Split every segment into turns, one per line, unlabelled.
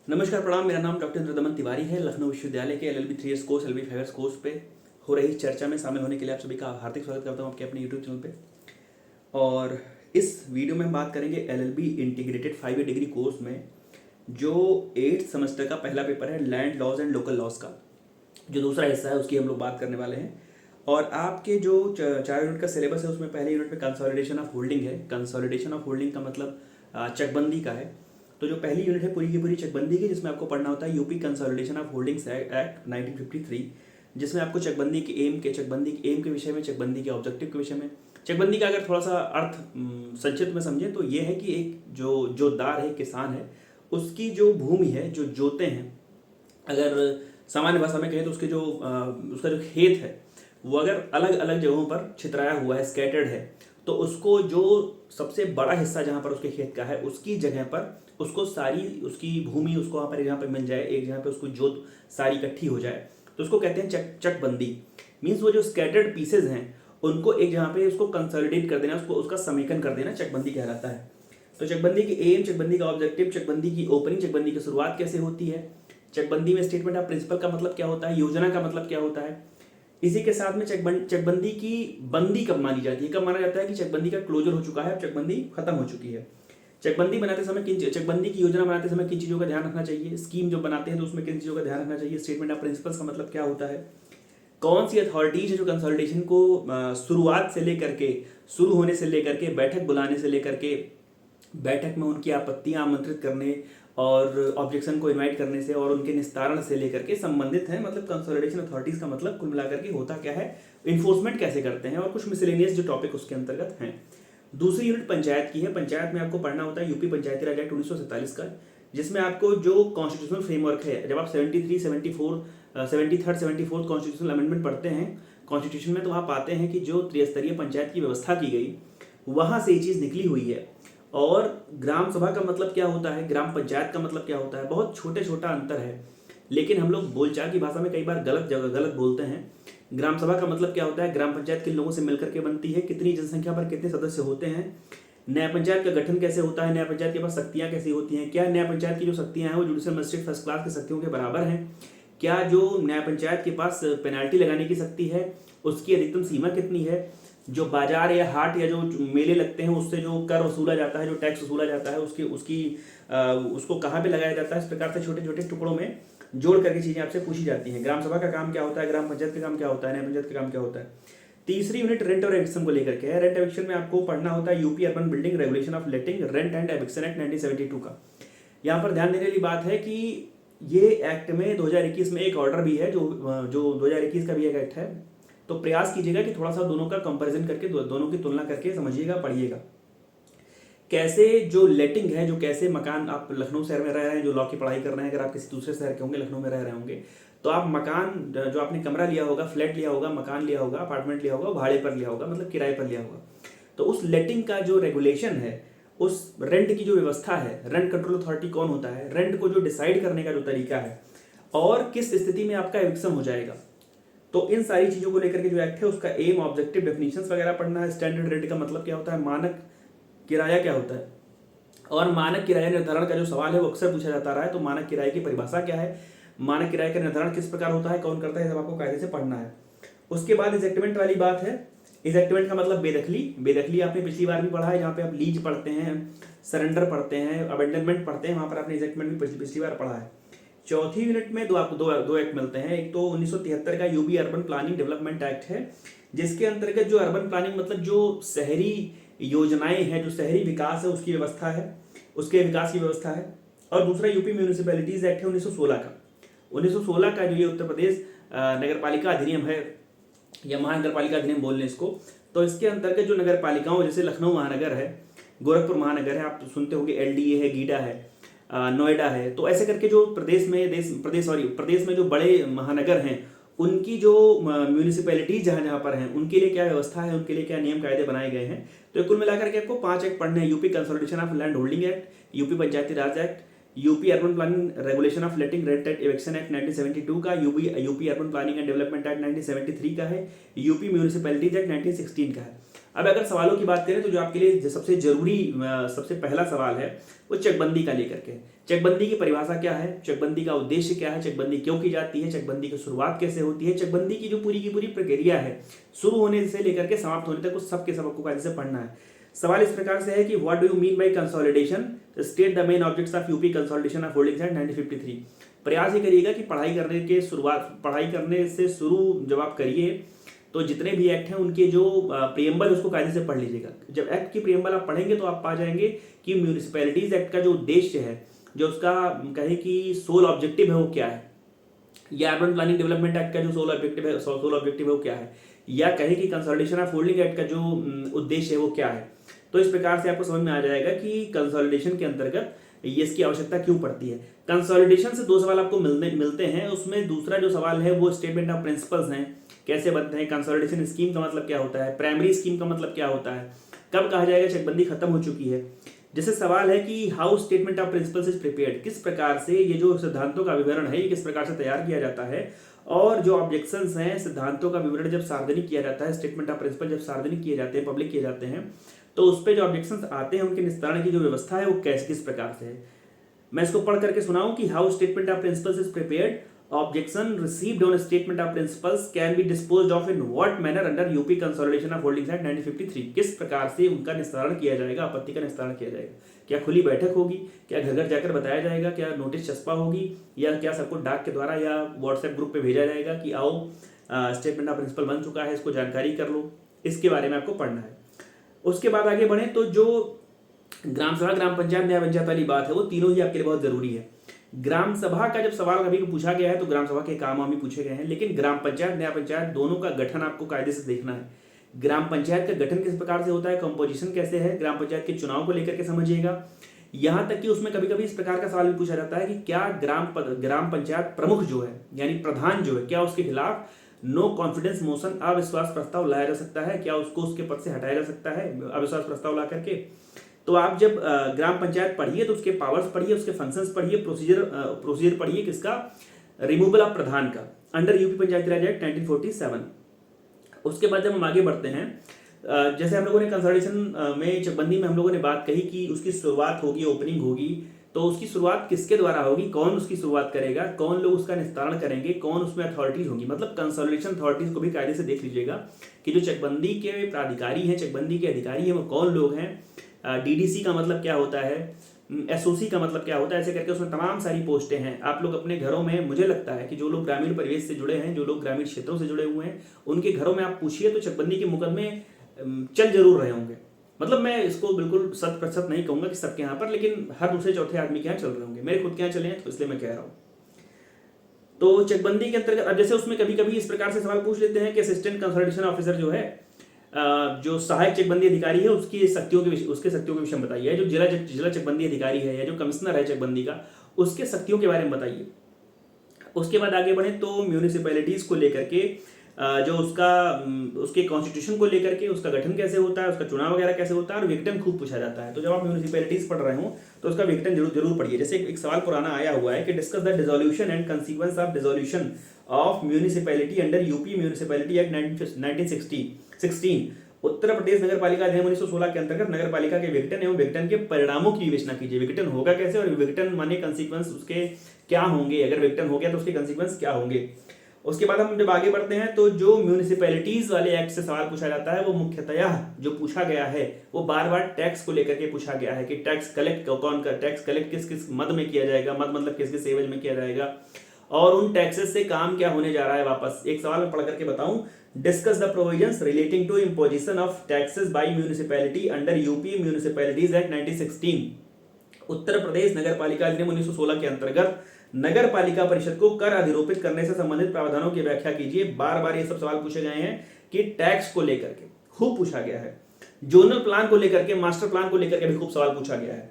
नमस्कार प्रणाम। मेरा नाम डॉक्टर इंद्रदमन तिवारी है। लखनऊ विश्वविद्यालय के LLB 3 years course LLB 5 years course पे हो रही चर्चा में शामिल होने के लिए आप सभी का हार्दिक स्वागत करता हूँ आपके अपने यूट्यूब चैनल पे। और इस वीडियो में हम बात करेंगे LLB integrated 5 year degree course में जो 8th सेमेस्टर का पहला पेपर है land laws and local laws का, जो दूसरा हिस्सा है उसकी हम लोग बात करने वाले हैं। और आपके जो 4 यूनिट का सिलेबस है उसमें पहले यूनिट में कंसोलिडेशन ऑफ होल्डिंग है। कंसोलिडेशन ऑफ होल्डिंग का मतलब चकबंदी का है। तो जो पहली यूनिट है पूरी की पूरी चकबंदी की, जिसमें आपको पढ़ना होता है UP consolidation of holdings act 1953, जिसमें आपको चकबंदी के एम के विषय में, चकबंदी के ऑब्जेक्टिव के विषय में। चकबंदी का अगर थोड़ा सा अर्थ संक्षिप्त में समझें तो ये है कि एक जो जोतदार है, किसान है, उसकी जो भूमि है, जो जोते हैं, अगर सामान्य भाषा में कहें तो उसके जो उसका जो खेत है वो अगर अलग अलग जगहों पर छितराया हुआ है, स्कैटर्ड है, तो उसको जो सबसे बड़ा हिस्सा जहाँ पर उसके खेत का है उसकी जगह पर उसको सारी उसकी भूमि उसको वहाँ पर एक जगह पर मिल जाए, एक जगह पर उसको जोत सारी इकट्ठी हो जाए, तो उसको कहते हैं चकबंदी। मीन्स वो जो स्कैटर्ड पीसेज हैं उनको एक जगह पे उसको कंसोलिडेट कर देना, उसको उसका समेकन कर देना, चकबंदी कहलाता है। तो चकबंदी की एम, चकबंदी का ऑब्जेक्टिव, चकबंदी की ओपनिंग, चकबंदी की शुरुआत कैसे होती है, चकबंदी में स्टेटमेंट ऑफ प्रिंसिपल का मतलब क्या होता है, योजना का मतलब क्या होता है, इसी के साथ में चकबंदी की बंदी कब मानी जाती है, कब माना जाता है कि चकबंदी का क्लोजर हो चुका है, अब चकबंदी खत्म हो चुकी है। चकबंदी बनाते समय चकबंदी की योजना बनाते समय किन चीज़ों का ध्यान रखना चाहिए, स्कीम जो बनाते हैं तो उसमें किन चीज़ों का ध्यान रखना चाहिए, स्टेटमेंट ऑफ प्रिंसिपल्स का मतलब क्या होता है, कौन सी अथॉरिटीज है जो कंसोलिडेशन को शुरुआत से लेकर के, शुरू होने से लेकर के, बैठक बुलाने से लेकर के, बैठक में उनकी आपत्तियां आमंत्रित करने और ऑब्जेक्शन को इनवाइट करने से और उनके निस्तारण से लेकर के संबंधित है। मतलब कंसोलिडेशन अथॉरिटीज का मतलब कुल मिलाकर के होता क्या है, इन्फोर्समेंट कैसे करते हैं, और कुछ मिसलेनियस जो टॉपिक उसके अंतर्गत हैं। दूसरी यूनिट पंचायत की है। पंचायत में आपको पढ़ना होता है यूपी पंचायती राज एक्ट 1947 का, जिसमें आपको जो कॉन्स्टिट्यूशनल फ्रेमवर्क है, जब आप 73, 74, 73rd, 74th कॉन्स्टिट्यूशनल अमेंडमेंट पढ़ते हैं कॉन्स्टिट्यूशन में, तो वहाँ पाते हैं कि जो त्रिस्तरीय पंचायत की व्यवस्था की गई वहाँ से ये चीज़ निकली हुई है। और ग्राम सभा का मतलब क्या होता है, ग्राम पंचायत का मतलब क्या होता है, बहुत छोटा अंतर है, लेकिन हम लोग बोलचाल की भाषा में कई बार गलत बोलते हैं। ग्राम सभा का मतलब क्या होता है, ग्राम पंचायत किन लोगों से मिलकर के बनती है, कितनी जनसंख्या पर कितने सदस्य होते हैं, न्याय पंचायत का गठन कैसे होता है, न्याय पंचायत के पास शक्तियां कैसी होती हैं, क्या न्याय पंचायत की जो शक्तियां हैं वो जुडिशियल मजिस्ट्रेट फर्स्ट क्लास की शक्तियों के बराबर हैं, क्या जो न्याय पंचायत के पास पेनाल्टी लगाने की शक्ति है उसकी अधिकतम सीमा कितनी है, जो बाजार या हाट या जो मेले लगते हैं उससे जो कर वसूला जाता है, जो टैक्स वसूला जाता है, उसको कहाँ पे लगाया जाता है, इस प्रकार से छोटे छोटे टुकड़ों में जोड़ करके चीजें आपसे पूछी जाती हैं। ग्राम सभा का काम क्या होता है, ग्राम पंचायत का काम क्या होता है, न्याय पंचायत का काम क्या होता है। तीसरी यूनिट रेंट और एविक्शन को लेकर के है। रेंट एविक्शन में आपको पढ़ना होता है UP urban building regulation of letting rent and eviction act 1972 का। यहाँ पर ध्यान देने वाली बात है कि ये एक्ट में 2021 में एक ऑर्डर भी है, जो 2021 का भी एक एक्ट है। तो प्रयास कीजिएगा कि थोड़ा सा दोनों का कंपैरिजन करके, दोनों की तुलना करके समझिएगा, पढ़िएगा कैसे जो लेटिंग है, जो कैसे मकान, आप लखनऊ शहर में रह रहे हैं, जो लॉ की पढ़ाई कर रहे हैं, अगर आप किसी दूसरे शहर के होंगे, लखनऊ में रह रहे होंगे, तो आप मकान जो आपने कमरा लिया होगा, फ्लैट लिया होगा, मकान लिया होगा, अपार्टमेंट लिया होगा, भाड़े पर लिया होगा, मतलब किराए पर लिया होगा, तो उस लेटिंग का जो रेगुलेशन है, उस रेंट की जो व्यवस्था है, रेंट कंट्रोल अथॉरिटी कौन होता है, रेंट को जो डिसाइड करने का जो तरीका है, और किस स्थिति में आपका एविक्शन हो जाएगा, तो इन सारी चीज़ों को लेकर के जो एक्ट है उसका एम, ऑब्जेक्टिव, डेफिनेशंस वगैरह पढ़ना है। स्टैंडर्ड रेट का मतलब क्या होता है, मानक किराया क्या होता है, और मानक किराया निर्धारण का जो सवाल है वो अक्सर पूछा जाता रहा है। तो मानक किराए की परिभाषा क्या है, मानक किराए का निर्धारण किस प्रकार होता है, कौन करता है, सब आपको कायदे से पढ़ना है। उसके बाद इजेक्टमेंट वाली बात है। इजेक्टमेंट का मतलब बेदखली आपने पिछली बार भी पढ़ा है, जहाँ पे आप लीज पढ़ते हैं, सरेंडर पढ़ते हैं, अबेंडनमेंट पढ़ते हैं, वहाँ पर आपने इजेक्टमेंट भी पिछली बार पढ़ा है। चौथी यूनिट में दो एक्ट मिलते हैं। एक तो 1973 का UP urban planning development act है, जिसके अंतर्गत जो अर्बन प्लानिंग मतलब जो शहरी योजनाएं हैं, जो शहरी विकास है उसकी व्यवस्था है, उसके विकास की व्यवस्था है। और दूसरा यूपी म्यूनिसिपैलिटीज एक्ट है 1916 का। 1916 का जो ये उत्तर प्रदेश नगरपालिका अधिनियम है, या महानगरपालिका अधिनियम बोल लें इसको, तो इसके अंतर्गत जो नगर पालिकाओं, जैसे लखनऊ महानगर है, गोरखपुर महानगर है, आप सुनते होंगे, LDA है, गीडा है, नोएडा है, तो ऐसे करके जो प्रदेश में जो बड़े महानगर हैं उनकी जो म्यूनिसिपैलिटीज जहाँ पर हैं उनके लिए क्या व्यवस्था है, उनके लिए क्या नियम कायदे बनाए गए हैं। तो कुल मिलाकर के आपको 5 एक्ट पढ़ने हैं। UP consolidation of land holding act, UP Panchayati Raj act, UP urban planning regulation of letting rent and eviction act 1972 का, UP urban planning and development act 1973 का है, यूपी म्यूनिसिपैलिटीज एक्ट 1916 का है। अब अगर सवालों की बात करें तो जो आपके लिए सबसे जरूरी सबसे पहला सवाल है वो चकबंदी का लेकर के। चकबंदी की परिभाषा क्या है, चकबंदी का उद्देश्य क्या है, चकबंदी क्यों की जाती है, चकबंदी की शुरुआत कैसे होती है, चकबंदी की जो पूरी की पूरी प्रक्रिया है शुरू होने से लेकर के समाप्त होने तक उस सब के सब आपको कायदे से पढ़ना है। सवाल इस प्रकार से है कि what do you mean by consolidation, state the main objects of UP consolidation of holdings act 1953। प्रयास ये करिएगा कि पढ़ाई करने से शुरू जब आप करिए तो जितने भी एक्ट हैं उनके जो प्रियम्बल उसको कायदे से पढ़ लीजिएगा। जब एक्ट की प्रियम्बल आप पढ़ेंगे तो आप पा जाएंगे कि म्यूनिसिपैलिटीज एक्ट का जो उद्देश्य है, जो उसका कहे कि सोल ऑब्जेक्टिव है वो क्या है, या अर्बन प्लानिंग डेवलपमेंट एक्ट का जो सोल ऑब्जेक्टिव है वो क्या है, या कहे कि कंसोलिडेशन ऑफ होल्डिंग एक्ट का जो उद्देश्य है वो क्या है। तो इस प्रकार से आपको समझ में आ जाएगा कि कंसोलिडेशन के अंतर्गत ये इसकी आवश्यकता क्यों पड़ती है। कंसोलिडेशन से दो सवाल आपको मिलते हैं। उसमें दूसरा जो सवाल है वो स्टेटमेंट ऑफ प्रिंसिपल्स हैं, कैसे बनते हैं, कंसोलिडेशन स्कीम का मतलब क्या होता है, प्राइमरी स्कीम का मतलब क्या होता है, कब कहा जाएगा चकबंदी खत्म हो चुकी है। जैसे सवाल है कि how statement of principles is prepared, किस प्रकार से ये जो सिद्धांतों का विवरण है ये किस प्रकार से तैयार किया जाता है, और जो ऑब्जेक्शंस हैं सिद्धांतों का विवरण जब सार्वजनिक किया जाता है, स्टेटमेंट ऑफ प्रिंसिपल जब सार्वजनिक किए जाते हैं, पब्लिक किए जाते हैं, तो उस पर जो ऑब्जेक्शंस आते हैं उनके निस्तारण की जो व्यवस्था है वो किस प्रकार से है। मैं इसको पढ़ करके सुनाऊं कि how statement of principles is prepared, objection received on statement of principles can be disposed of in what manner under UP consolidation of holdings act 1953। किस प्रकार से उनका निस्तारण किया जाएगा, आपत्ति का निस्तारण किया जाएगा। क्या खुली बैठक होगी, क्या घर घर जाकर बताया जाएगा, क्या नोटिस छपा होगी, या क्या सबको डाक के द्वारा या व्हाट्सएप ग्रुप पे भेजा जाएगा कि आओ स्टेटमेंट ऑफ प्रिंसिपल बन चुका है, इसको जानकारी कर लो। इसके बारे में आपको पढ़ना है। उसके बाद आगे बढ़े तो जो ग्राम सभा, ग्राम पंचायत, न्याय पंचायत वाली बात है वो तीनों ही आपके लिए बहुत जरूरी है। ग्राम सभा का जब सवाल कभी पूछा गया है तो ग्राम सभा के काम भी पूछे गए हैं, लेकिन ग्राम पंचायत, न्याय पंचायत दोनों का गठन आपको कायदे से देखना है। ग्राम पंचायत का गठन किस प्रकार से होता है, कंपोजिशन कैसे है, ग्राम पंचायत के चुनाव को लेकर के समझिएगा। यहां तक कि उसमें कभी कभी इस प्रकार का सवाल भी पूछा जाता है कि क्या ग्राम पंचायत प्रमुख जो है यानी प्रधान जो है, क्या उसके खिलाफ नो कॉन्फिडेंस मोशन, अविश्वास प्रस्ताव लाया जा सकता है, क्या उसको उसके पद से हटाया जा सकता है अविश्वास प्रस्ताव ला करके। तो आप जब ग्राम पंचायत पढ़िए तो उसके पावर्स पढ़िए, उसके फंक्शंस पढ़िए, प्रोसीजर पढ़िए किसका, रिमूवल ऑफ प्रधान का, अंडर यूपी पंचायती राज एक्ट 1947। उसके बाद जब हम आगे बढ़ते हैं, जैसे हम लोगों ने कंसोलिडेशन में चकबंदी में हम लोगों ने बात कही कि उसकी शुरुआत होगी, ओपनिंग होगी, तो उसकी शुरुआत किसके द्वारा होगी, कौन उसकी शुरुआत करेगा, कौन लोग उसका निस्तारण करेंगे, कौन उसमें अथॉरिटीज होंगी, मतलब कंसोलिडेशन अथॉरिटीज को भी कायदे से देख लीजिएगा कि जो चकबंदी के प्राधिकारी हैं, चकबंदी के अधिकारी हैं वो कौन लोग हैं, डीडीसी का मतलब क्या होता है, एसओसी का मतलब क्या होता है, ऐसे करके उसमें तमाम सारी पोस्टें हैं। आप लोग अपने घरों में, मुझे लगता है कि जो लोग ग्रामीण परिवेश से जुड़े हैं, जो लोग ग्रामीण क्षेत्रों से जुड़े हुए हैं, उनके घरों में आप पूछिए तो चकबंदी के मुकदमे चल जरूर रहे होंगे। मतलब मैं इसको बिल्कुल 100% नहीं कहूंगा कि सबके यहाँ पर, लेकिन हर दूसरे चौथे आदमी के यहाँ चल रहे होंगे। मेरे खुद के यहाँ चले हैं तो इसलिए मैं कह रहा हूँ। तो चकबंदी के अंतर्गत अब जैसे उसमें कभी कभी इस प्रकार से सवाल पूछ लेते हैं कि असिस्टेंट कंसोलिडेशन ऑफिसर जो है, जो सहायक चकबंदी अधिकारी है, उसके शक्तियों के विषय में बताइए। जो जिला चकबंदी अधिकारी है या जो कमिश्नर है चकबंदी का, उसके शक्तियों के बारे में बताइए। उसके बाद आगे बढ़े तो म्यूनिसिपैलिटीज को लेकर के जो उसके कॉन्स्टिट्यूशन को लेकर के, उसका गठन कैसे होता है, उसका चुनाव वगैरह कैसे होता है, और विघटन खूब पूछा जाता है। तो जब आप म्यूनिसिपैलिटीज पढ़ रहे हो तो उसका विघटन जरूर पढ़िए। जैसे एक सवाल पुराना आया हुआ है कि discuss the dissolution and consequence of dissolution of municipality under UP municipality act 1916। Uttar Pradesh नगर पालिका अधिनियम 1916 के अंतर्गत नगर पालिका के विघटन एवं विघटन के परिणामों की विवेचना कीजिए। विघटन होगा कैसे और विघटन माने कंसीक्वेंस उसके क्या होंगे, अगर विघटन हो गया तो उसके कंसीक्वेंस क्या होंगे। उसके बाद हम जब आगे बढ़ते हैं तो जो म्यूनिसिपैलिटीज वाले एक्ट से सवाल पूछा जाता है वो मुख्यतः जो पूछा गया है वो बार बार टैक्स को लेकर के पूछा गया है कि टैक्स कलेक्ट कौन कर, टैक्स कलेक्ट किस किस मद में किया जाएगा, मद मतलब किस किस एवज में किया जाएगा, और उन टैक्सेस से काम क्या होने जा रहा है वापस। एक सवाल में पढ़ करके बताऊं, discuss the provisions relating to imposition of taxes by municipality under UP municipalities act 1916। Uttar Pradesh नगर पालिका अधिनियम 1916 के अंतर्गत नगर पालिका परिषद को कर अधिरोपित करने से संबंधित प्रावधानों की व्याख्या कीजिए। बार बार ये सब सवाल पूछे गए हैं कि टैक्स को लेकर के खूब पूछा गया है, जोनल प्लान को लेकर के, मास्टर प्लान को लेकर के भी खूब सवाल पूछा गया है।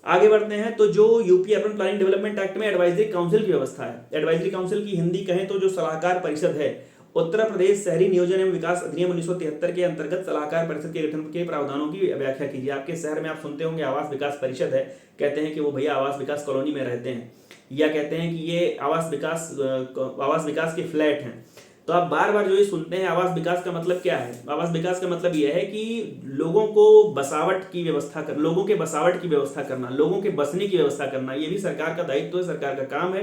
आगे बढ़ते हैं तो जो UP urban planning development act में एडवाइजरी काउंसिल की व्यवस्था है। एडवाइजरी काउंसिल की हिंदी कहें तो जो सलाहकार परिषद है। उत्तर प्रदेश शहरी नियोजन एवं विकास अधिनियम 1973 के अंतर्गत सलाहकार परिषद के गठन के प्रावधानों की व्याख्या कीजिए। आपके शहर में आप सुनते होंगे आवास विकास परिषद है, कहते हैं कि वो भैया आवास विकास कॉलोनी में रहते हैं, या कहते हैं कि ये आवास विकास के फ्लैट हैं। तो आप बार बार जो ये सुनते हैं आवास विकास का मतलब क्या है, आवास विकास का मतलब यह है कि लोगों को बसावट की व्यवस्था कर, लोगों के बसावट की व्यवस्था करना, लोगों के बसने की व्यवस्था करना, ये भी सरकार का दायित्व है, सरकार का काम है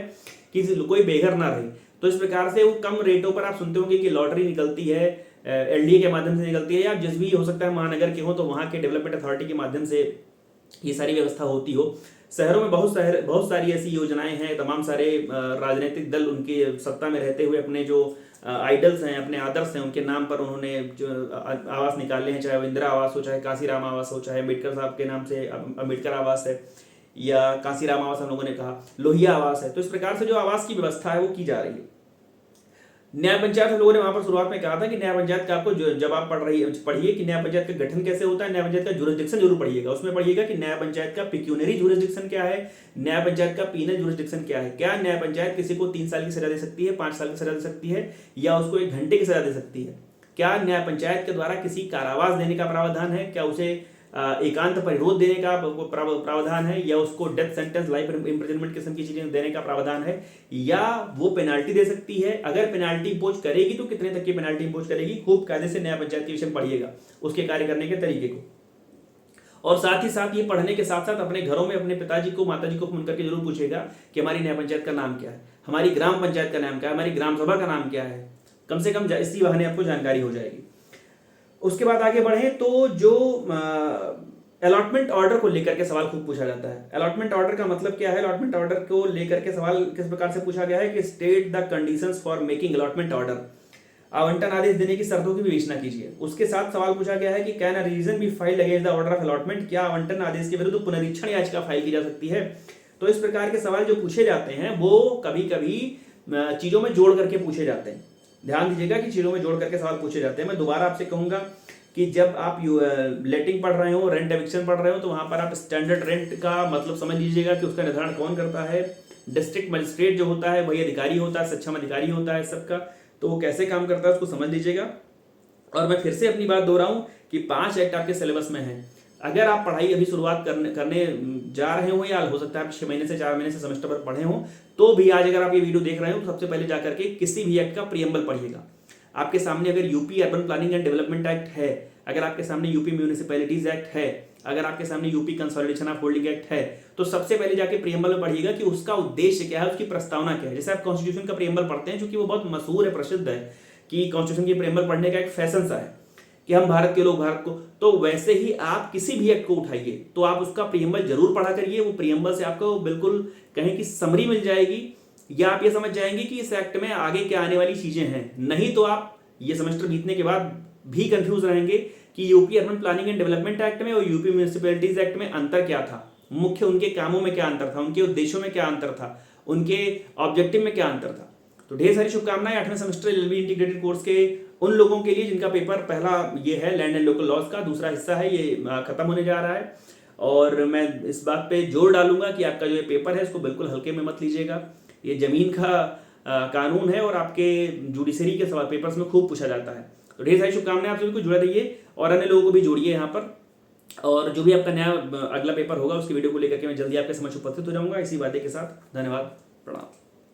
कि कोई बेघर ना रहे। तो इस प्रकार से वो कम रेटों पर आप सुनते होंगे कि लॉटरी निकलती है, एलडीए के माध्यम से निकलती है, या जिस भी हो सकता है महानगर के हो तो वहाँ के डेवलपमेंट अथॉरिटी के माध्यम से ये सारी व्यवस्था होती हो। शहरों में बहुत सारी ऐसी योजनाएं हैं, तमाम सारे राजनीतिक दल उनके सत्ता में रहते हुए अपने जो आइडल्स हैं, अपने आदर्श हैं, उनके नाम पर उन्होंने जो आवास निकाले हैं, चाहे वो इंदिरा आवास हो, चाहे कांसीराम आवास हो, चाहे अम्बेडकर साहब के नाम से अम्बेडकर आवास है, या कांसीराम आवास हम लोगों ने कहा, लोहिया आवास है। तो इस प्रकार से जो आवास की व्यवस्था है वो की जा रही है। न्याय पंचायत हम लोगों ने वहां पर शुरुआत में कहा था कि न्याय पंचायत का आपको जब आप पढ़िए कि न्याय पंचायत का गठन कैसे होता है, न्याय पंचायत का जुरिस्डिक्शन जरूर पढ़िएगा। उसमें पढ़िएगा कि न्याय पंचायत का पिक्यूनरी जुरिस्डिक्शन क्या है, न्याय पंचायत का पीनल जुरिस्डिक्शन क्या है। क्या न्याय पंचायत किसी को 3 साल की सजा दे सकती है, 5 साल की सजा दे सकती है, या उसको 1 घंटे की सजा दे सकती है। क्या न्याय पंचायत के द्वारा किसी कारावास देने का प्रावधान है, क्या उसे एकांत परिरोध देने का प्रावधान है, या उसको डेथ सेंटेंस, लाइफ इंप्रिजनमेंट किस्म की चीजें देने का प्रावधान है, या वो पेनाल्टी दे सकती है। अगर पेनाल्टी इम्पोज करेगी तो कितने तक की पेनाल्टी इम्पोज करेगी। खूब कायदे से न्याय पंचायत के विषय में पढ़िएगा, उसके कार्य करने के तरीके को। और साथ ही साथ ये पढ़ने के साथ साथ अपने घरों में अपने पिताजी को, माताजी को फोन करके जरूर पूछेगा कि हमारी न्याय पंचायत का नाम क्या है, हमारी ग्राम पंचायत का नाम क्या है, हमारी ग्राम सभा का नाम क्या है। कम से कम इसी बहाने आपको जानकारी हो जाएगी। उसके बाद आगे बढ़े तो जो अलॉटमेंट ऑर्डर को लेकर के सवाल खूब पूछा जाता है। अलॉटमेंट ऑर्डर का मतलब क्या है, अलॉटमेंट ऑर्डर को लेकर के सवाल किस प्रकार से पूछा गया है कि state the conditions for making allotment order, आवंटन आदेश देने की शर्तों की विवेचना कीजिए। उसके साथ सवाल पूछा गया है कि can a reason be filed against the order of allotment, क्या आवंटन आदेश के विरुद्ध पुनरीक्षण याचिका फाइल की जा सकती है। तो इस प्रकार के सवाल जो पूछे जाते हैं वो कभी कभी चीजों में जोड़ करके पूछे जाते हैं। ध्यान दीजिएगा कि चीजों में जोड़ करके सवाल पूछे जाते हैं। मैं दोबारा आपसे कहूंगा कि जब आप लेटिंग पढ़ रहे हो, रेंट एविक्शन पढ़ रहे हो, तो वहां पर आप स्टैंडर्ड रेंट का मतलब समझ लीजिएगा कि उसका निर्धारण कौन करता है। डिस्ट्रिक्ट मजिस्ट्रेट जो होता है वही अधिकारी होता है, सक्षम अधिकारी होता है सबका, तो वो कैसे काम करता है उसको समझ लीजिएगा। और मैं फिर से अपनी बात दोहराऊं कि 5 एक्ट आपके सिलेबस में है। अगर आप पढ़ाई अभी शुरुआत करने जा रहे हो, या हो सकता है आप 6 महीने से 4 महीने से सेमेस्टर पर पढ़े हो, तो भी आज अगर आप ये वीडियो देख रहे हो तो सबसे पहले जाकर के किसी भी एक्ट का प्रीएम्बल पढ़िएगा। आपके सामने अगर UP urban planning and development act है, अगर आपके सामने यूपी म्यूनिसिपैलिटीज एक्ट है, अगर आपके सामने UP consolidation of holding act है, तो सबसे पहले जाके प्रीएम्बल में पढ़िएगा कि उसका उद्देश्य क्या है, उसकी प्रस्तावना क्या है। जैसे आप कॉन्स्टिट्यूशन का प्रीएम्बल पढ़ते हैं, क्योंकि वो बहुत मशहूर है, प्रसिद्ध है कि कॉन्स्टिट्यूशन की प्रीएम्बल पढ़ने का एक फैशन सा है कि हम भारत के लोग भारत को, तो वैसे ही आप किसी भी एक्ट को उठाइए तो आप उसका प्रीएम्बल जरूर पढ़ा करिए। वो प्रीएम्बल से आपको बिल्कुल कहीं की समरी मिल जाएगी, या आप ये समझ जाएंगे कि इस एक्ट में आगे क्या आने वाली चीजें हैं। नहीं तो आप ये सेमेस्टर बीतने के बाद भी कंफ्यूज रहेंगे कि UP urban planning and development act में और यूपी म्यूनिसिपैलिटीज एक्ट में अंतर क्या था, मुख्य उनके कामों में क्या अंतर था, उनके उद्देश्यों में क्या अंतर था, उनके ऑब्जेक्टिव में क्या अंतर था। तो ढेर सारी शुभकामनाएं 8वें सेमेस्टर एलएलबी इंटीग्रेटेड कोर्स के उन लोगों के लिए जिनका पेपर पहला ये है लैंड एंड लोकल लॉज का, दूसरा हिस्सा है ये खत्म होने जा रहा है। और मैं इस बात पे जोर डालूंगा कि आपका जो ये पेपर है इसको बिल्कुल हल्के में मत लीजिएगा। ये जमीन का कानून है और आपके जुडिशरी के सवाल पेपर्स में खूब पूछा जाता है। तो ढेर सारी शुभकामनाएं, आप सभी को जुड़े रहिए और अन्य लोगों को भी जोड़िए यहाँ पर। और जो भी आपका नया अगला पेपर होगा उसकी वीडियो को लेकर के मैं जल्दी आपके समक्ष उपस्थित हो जाऊंगा इसी वादे के साथ। धन्यवाद, प्रणाम।